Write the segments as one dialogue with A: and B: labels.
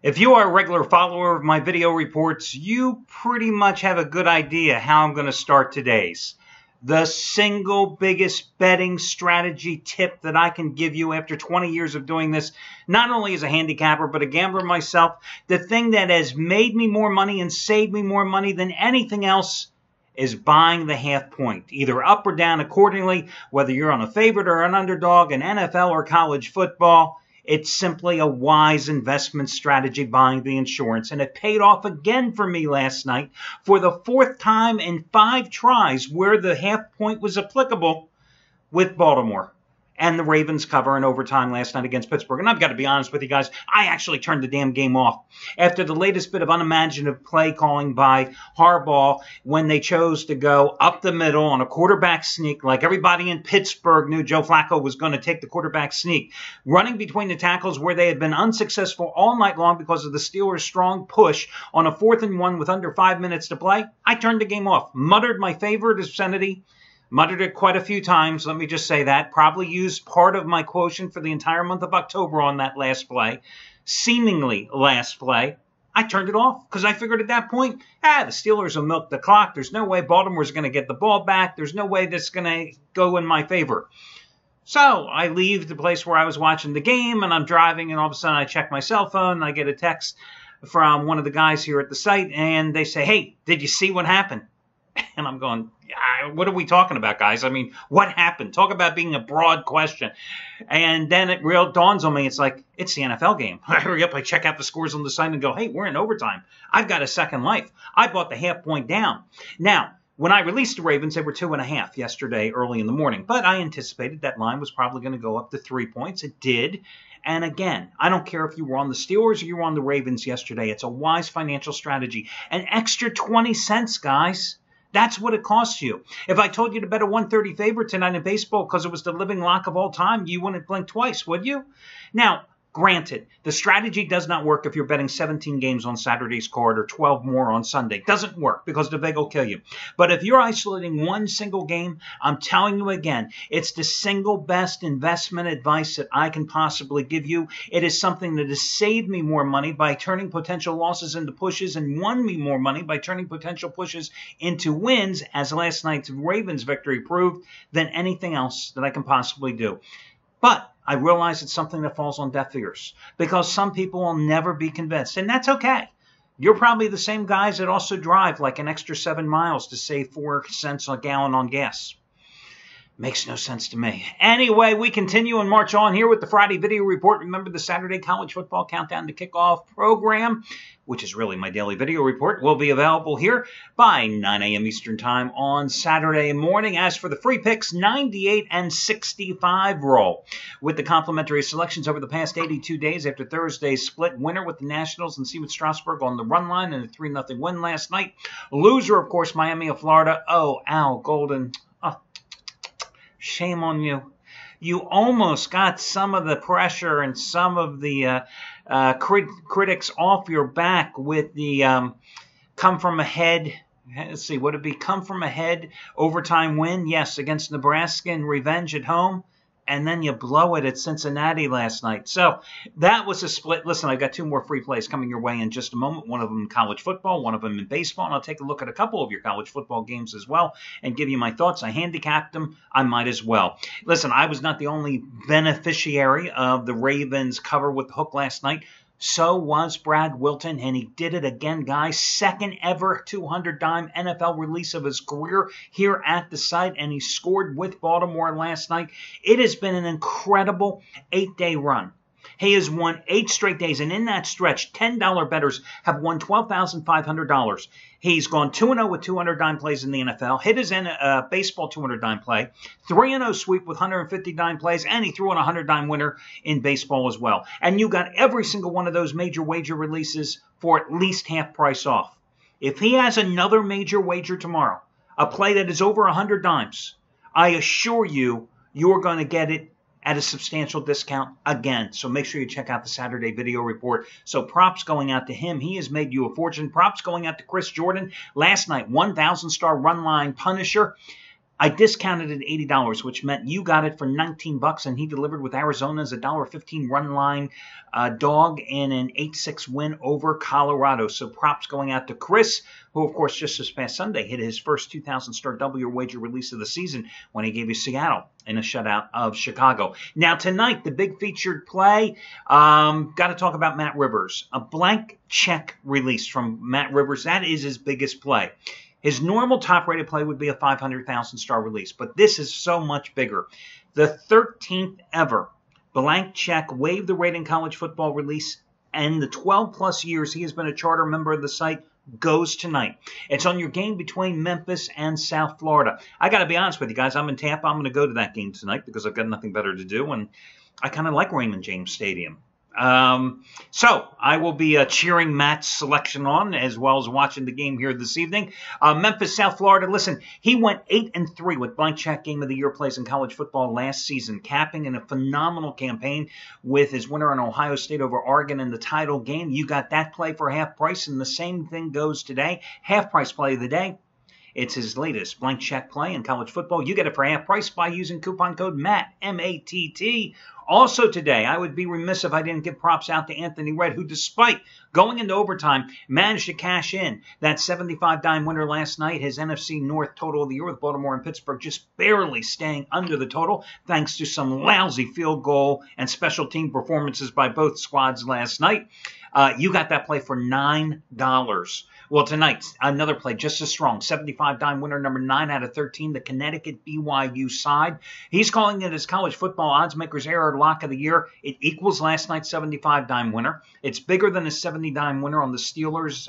A: If you are a regular follower of my video reports, you pretty much have a good idea how I'm going to start today's. The single biggest betting strategy tip that I can give you after 20 years of doing this, not only as a handicapper, but a gambler myself, the thing that has made me more money and saved me more money than anything else is buying the half point, either up or down accordingly, whether you're on a favorite or an underdog in NFL or college football. It's simply a wise investment strategy, buying the insurance. And it paid off again for me last night for the fourth time in 5 tries where the half point was applicable with Baltimore. And the Ravens cover in overtime last night against Pittsburgh. And I've got to be honest with you guys, I actually turned the damn game off. After the latest bit of unimaginative play calling by Harbaugh when they chose to go up the middle on a quarterback sneak, like everybody in Pittsburgh knew Joe Flacco was going to take the quarterback sneak, running between the tackles where they had been unsuccessful all night long because of the Steelers' strong push on a 4th and 1 with under 5 minutes to play, I turned the game off, muttered my favorite obscenity, muttered it quite a few times, let me just say that. Probably used part of my quotient for the entire month of October on that last play. Seemingly last play. I turned it off because I figured at that point, the Steelers will milk the clock. There's no way Baltimore's going to get the ball back. There's no way this is going to go in my favor. So I leave the place where I was watching the game, and I'm driving, and all of a sudden I check my cell phone, and I get a text from one of the guys here at the site, and they say, "Hey, did you see what happened?" And I'm going, what are we talking about, guys? I mean, what happened? Talk about being a broad question. And then it real dawns on me, it's like, it's the NFL game. I hurry up, I check out the scores on the site and go, hey, we're in overtime. I've got a second life. I bought the half point down. Now, when I released the Ravens, they were 2.5 yesterday early in the morning. But I anticipated that line was probably going to go up to 3 points. It did. And again, I don't care if you were on the Steelers or you were on the Ravens yesterday. It's a wise financial strategy. An extra 20 cents, guys. That's what it costs you. If I told you to bet a 130 favorite tonight in baseball because it was the living lock of all time, you wouldn't blink twice, would you? Now, granted, the strategy does not work if you're betting 17 games on Saturday's card or 12 more on Sunday. Doesn't work because the vig will kill you. But if you're isolating one single game, I'm telling you again, it's the single best investment advice that I can possibly give you. It is something that has saved me more money by turning potential losses into pushes and won me more money by turning potential pushes into wins, as last night's Ravens victory proved, than anything else that I can possibly do. But I realize it's something that falls on deaf ears because some people will never be convinced, and that's okay. You're probably the same guys that also drive like an extra 7 miles to save 4 cents a gallon on gas. Makes no sense to me. Anyway, we continue and march on here with the Friday video report. Remember the Saturday College Football Countdown to Kickoff program, which is really my daily video report, will be available here by 9 a.m. Eastern Time on Saturday morning. As for the free picks, 98 and 65 roll with the complimentary selections over the past 82 days after Thursday's split. Winner with the Nationals and Seawood Strasburg on the run line and a 3-0 win last night. Loser, of course, Miami of Florida. Oh, Al Golden. Shame on you. You almost got some of the pressure and some of the critics off your back with the come from ahead. Let's see, would it be come from ahead overtime win? Yes, against Nebraska and revenge at home. And then you blow it at Cincinnati last night. So that was a split. Listen, I've got 2 more free plays coming your way in just a moment. One of them in college football, one of them in baseball. And I'll take a look at a couple of your college football games as well and give you my thoughts. I handicapped them. I might as well. Listen, I was not the only beneficiary of the Ravens cover with the hook last night. So was Brad Wilton, and he did it again, guys. Second ever 200-dime NFL release of his career here at the site, and he scored with Baltimore last night. It has been an incredible 8-day run. He has won 8 straight days, and in that stretch, $10 bettors have won $12,500. He's gone 2-0 with 200-dime plays in the NFL, hit his baseball 200-dime play, 3-0 sweep with 150-dime plays, and he threw in a 100-dime winner in baseball as well. And you got every single one of those major wager releases for at least half price off. If he has another major wager tomorrow, a play that is over 100 dimes, I assure you, you're going to get it at a substantial discount again. So make sure you check out the Saturday video report. So props going out to him. He has made you a fortune. Props going out to Chris Jordan. Last night, 1,000-star run line Punisher. I discounted it $80, which meant you got it for $19, and he delivered with Arizona's $1.15 run line dog in an 8-6 win over Colorado. So props going out to Chris, who, of course, just this past Sunday hit his first 2,000-star W wager release of the season when he gave you Seattle in a shutout of Chicago. Now, tonight, the big featured play, got to talk about Matt Rivers. A blank check release from Matt Rivers. That is his biggest play. His normal top-rated play would be a 500,000-star release, but this is so much bigger. The 13th ever blank check waive the rate in college football release, and the 12-plus years he has been a charter member of the site goes tonight. It's on your game between Memphis and South Florida. I got to be honest with you guys. I'm in Tampa. I'm going to go to that game tonight because I've got nothing better to do, and I kind of like Raymond James Stadium. So I will be cheering Matt's selection on as well as watching the game here this evening. Memphis, South Florida. Listen, he went 8-3 with blank check game of the year plays in college football last season, capping in a phenomenal campaign with his winner on Ohio State over Oregon in the title game. You got that play for half price, and the same thing goes today. Half price play of the day. It's his latest blank check play in college football. You get it for half price by using coupon code MATT, M-A-T-T. Also today, I would be remiss if I didn't give props out to Anthony Redd, who, despite going into overtime, managed to cash in that 75-dime winner last night. His NFC North total of the year with Baltimore and Pittsburgh just barely staying under the total, thanks to some lousy field goal and special team performances by both squads last night. You got that play for $9. Well, tonight, another play just as strong. 75-dime winner, number 9 out of 13, the Connecticut BYU side. He's calling it his college football odds makers error lock of the year. It equals last night's 75-dime winner. It's bigger than the 70-dime winner on the Steelers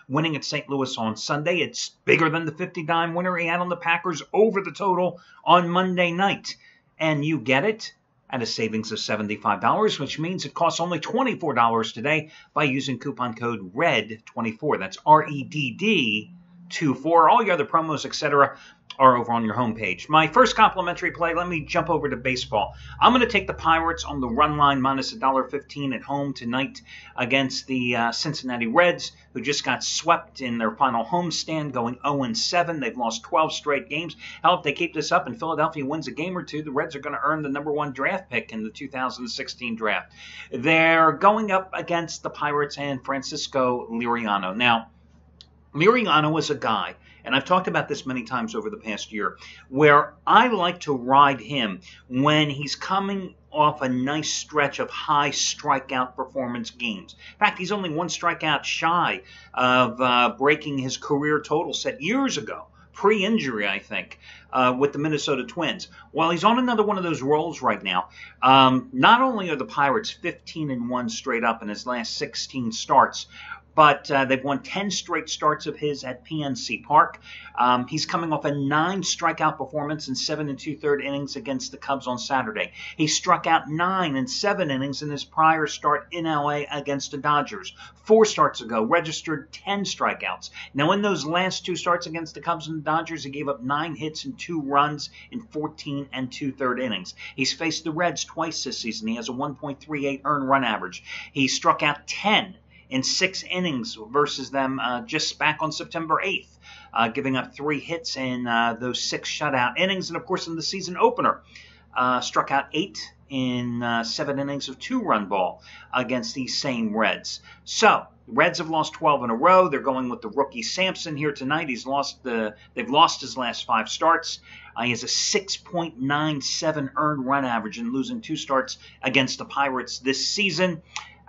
A: winning at St. Louis on Sunday. It's bigger than the 50-dime winner he had on the Packers over the total on Monday night. And you get it at a savings of $75, which means it costs only $24 today by using coupon code REDD24. That's REDD24. All your other promos, etc., are over on your homepage. My first complimentary play, let me jump over to baseball. I'm going to take the Pirates on the run line minus $1.15 at home tonight against the Cincinnati Reds, who just got swept in their final homestand, going 0-7. They've lost 12 straight games. Hell, if they keep this up and Philadelphia wins a game or two, the Reds are going to earn the number 1 draft pick in the 2016 draft. They're going up against the Pirates and Francisco Liriano. Now, Liriano is a guy, and I've talked about this many times over the past year, where I like to ride him when he's coming off a nice stretch of high strikeout performance games. In fact, he's only 1 strikeout shy of breaking his career total set years ago, pre-injury, I think, with the Minnesota Twins. Well, he's on another one of those rolls right now. Not only are the Pirates 15-1 straight up in his last 16 starts, but they've won 10 straight starts of his at PNC Park. He's coming off a 9 strikeout performance in 7 2/3 innings against the Cubs on Saturday. He struck out 9 in 7 innings in his prior start in LA against the Dodgers. 4 starts ago, registered 10 strikeouts. Now, in those last 2 starts against the Cubs and the Dodgers, he gave up 9 hits and 2 runs in 14 2/3 innings. He's faced the Reds twice this season. He has a 1.38 earned run average. He struck out 10 in 6 innings versus them just back on September 8th, giving up 3 hits in those 6 shutout innings. And, of course, in the season opener, struck out 8 in 7 innings of 2-run ball against these same Reds. So, the Reds have lost 12 in a row. They're going with the rookie Sampson here tonight. They've lost his last 5 starts. He has a 6.97 earned run average in losing 2 starts against the Pirates this season.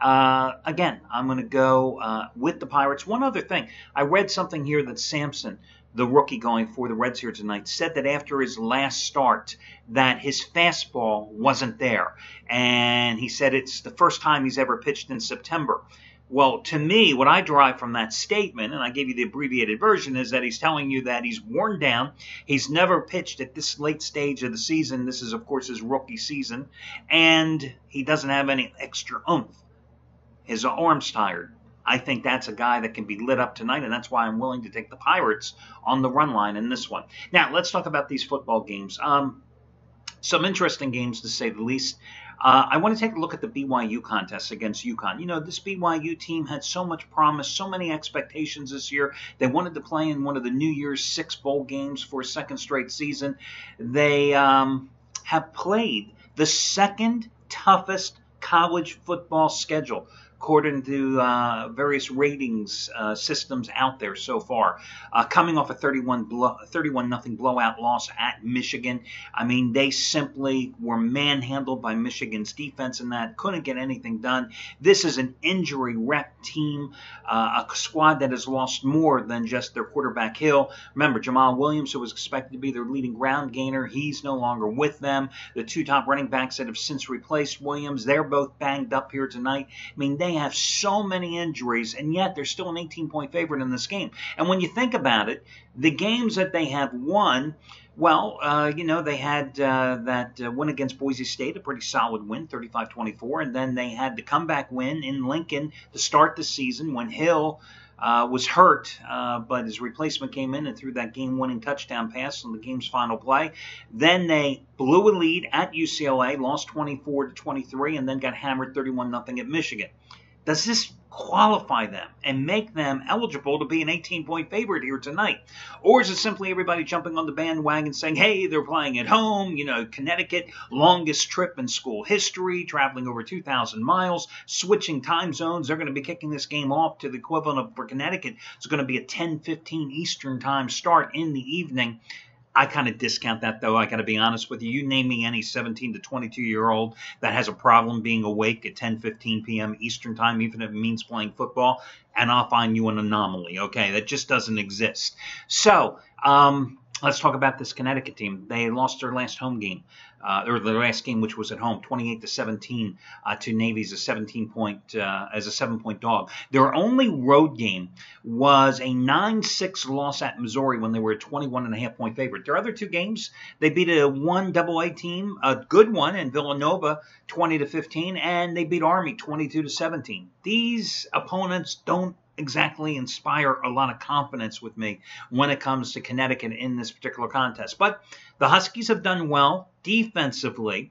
A: Again, I'm going to go with the Pirates. One other thing. I read something here that Sampson, the rookie going for the Reds here tonight, said that after his last start that his fastball wasn't there. And he said it's the first time he's ever pitched in September. Well, to me, what I derive from that statement, and I gave you the abbreviated version, is that he's telling you that he's worn down. He's never pitched at this late stage of the season. This is, of course, his rookie season. And he doesn't have any extra oomph. His arm's tired. I think that's a guy that can be lit up tonight, and that's why I'm willing to take the Pirates on the run line in this one. Now, let's talk about these football games. Some interesting games, to say the least. I want to take a look at the BYU contest against UConn. You know, this BYU team had so much promise, so many expectations this year. They wanted to play in one of the New Year's Six bowl games for a second straight season. They have played the second toughest college football schedule, according to various ratings systems out there so far. Coming off a 31-0 blowout loss at Michigan. I mean, they simply were manhandled by Michigan's defense in that. Couldn't get anything done. This is an injury-wrecked team, a squad that has lost more than just their quarterback Hill. Remember, Jamal Williams, who was expected to be their leading ground gainer, he's no longer with them. The two top running backs that have since replaced Williams, they're both banged up here tonight. I mean, they have so many injuries, and yet they're still an 18-point favorite in this game. And when you think about it, the games that they have won, well, you know, they had that win against Boise State, a pretty solid win, 35-24, and then they had the comeback win in Lincoln to start the season when Hill was hurt, but his replacement came in and threw that game-winning touchdown pass on the game's final play. Then they blew a lead at UCLA, lost 24-23, and then got hammered 31-0 at Michigan. Does this qualify them and make them eligible to be an 18-point favorite here tonight? Or is it simply everybody jumping on the bandwagon saying, hey, they're playing at home, you know, Connecticut, longest trip in school history, traveling over 2,000 miles, switching time zones. They're going to be kicking this game off to the equivalent of, for Connecticut, it's going to be a 10:15 Eastern time start in the evening. I kind of discount that, though. I got to be honest with you. You name me any 17 to 22-year-old that has a problem being awake at 10:15 p.m. Eastern time, even if it means playing football, and I'll find you an anomaly, okay? That just doesn't exist. So, let's talk about this Connecticut team. They lost their last home game, or their last game, which was at home, 28-17 to Navy as a 7-point dog. Their only road game was a 9-6 loss at Missouri when they were a 21.5-point favorite. Their other two games, they beat a 1AA team, a good one in Villanova, 20-15, and they beat Army 22-17. These opponents don't exactly inspire a lot of confidence with me when it comes to Connecticut in this particular contest. But the Huskies have done well defensively.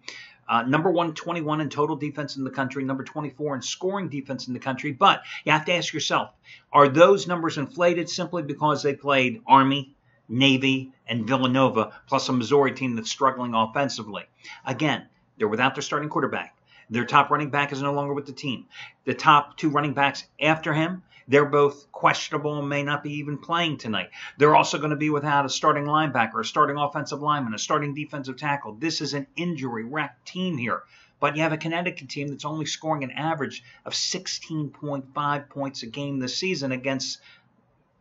A: Number 121 in total defense in the country, number 24 in scoring defense in the country. But you have to ask yourself, are those numbers inflated simply because they played Army, Navy, and Villanova, plus a Missouri team that's struggling offensively? Again, they're without their starting quarterback. Their top running back is no longer with the team. The top two running backs after him, they're both questionable and may not be even playing tonight. They're also going to be without a starting linebacker, a starting offensive lineman, a starting defensive tackle. This is an injury-wrecked team here. But you have a Connecticut team that's only scoring an average of 16.5 points a game this season against,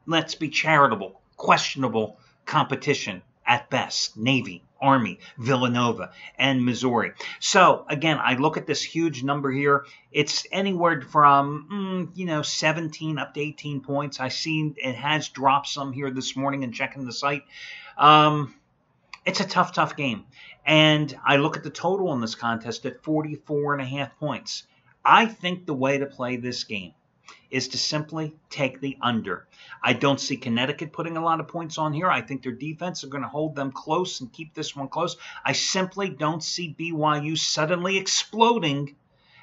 A: let's be charitable, questionable competition at best. Navy, Army, Villanova, and Missouri. So, again, I look at this huge number here. It's anywhere from, 17 up to 18 points. I see it has dropped some here this morning in checking the site. It's a tough game. And I look at the total in this contest at 44.5 points. I think the way to play this game is to simply take the under. I don't see Connecticut putting a lot of points on here. I think their defense are going to hold them close and keep this one close. I simply don't see BYU suddenly exploding,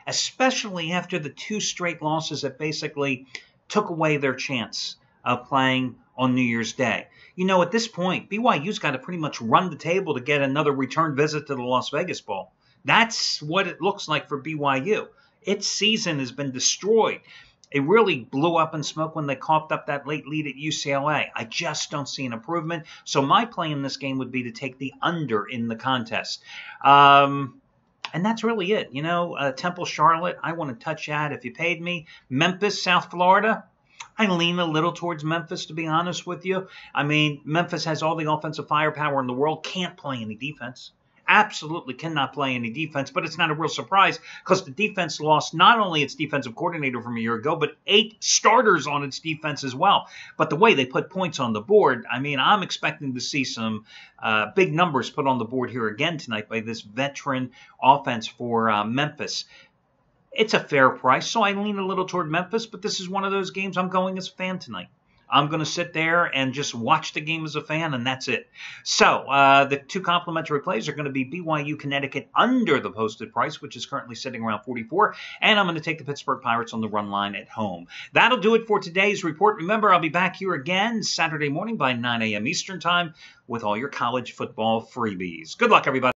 A: especially after the two straight losses that basically took away their chance of playing on New Year's Day. You know, at this point, BYU's got to pretty much run the table to get another return visit to the Las Vegas Bowl. That's what it looks like for BYU. Its season has been destroyed. It really blew up in smoke when they coughed up that late lead at UCLA. I just don't see an improvement. So my play in this game would be to take the under in the contest. And that's really it. You know, Temple, Charlotte, I want to touch that if you paid me. Memphis, South Florida, I lean a little towards Memphis, to be honest with you. I mean, Memphis has all the offensive firepower in the world, can't play any defense. Absolutely cannot play any defense, but it's not a real surprise because the defense lost not only its defensive coordinator from a year ago, but 8 starters on its defense as well. But the way they put points on the board, I mean, I'm expecting to see some big numbers put on the board here again tonight by this veteran offense for Memphis. It's a fair price, so I lean a little toward Memphis, but this is one of those games I'm going as a fan tonight. I'm going to sit there and just watch the game as a fan, and that's it. So the 2 complimentary plays are going to be BYU Connecticut under the posted price, which is currently sitting around 44, and I'm going to take the Pittsburgh Pirates on the run line at home. That'll do it for today's report. Remember, I'll be back here again Saturday morning by 9 a.m. Eastern Time with all your college football freebies. Good luck, everybody.